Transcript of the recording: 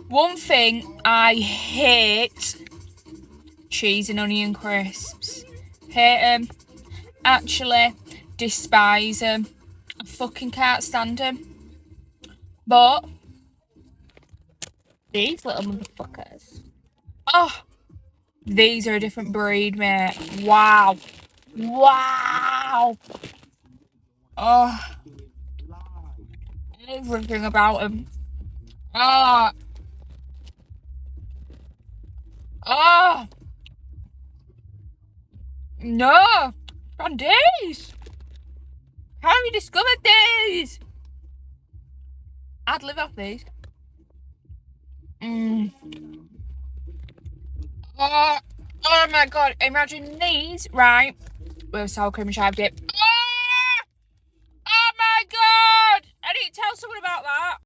One thing I hate: cheese and onion crisps. Hate them. Actually, despise them. I fucking can't stand them. But these little motherfuckers. Oh, these are a different breed, mate. Wow. Wow. Oh, everything about them. Oh. Oh. No. On these. How have you discovered these? I'd live off these. Oh, oh my god. Imagine these, right? With sour cream and chive dip.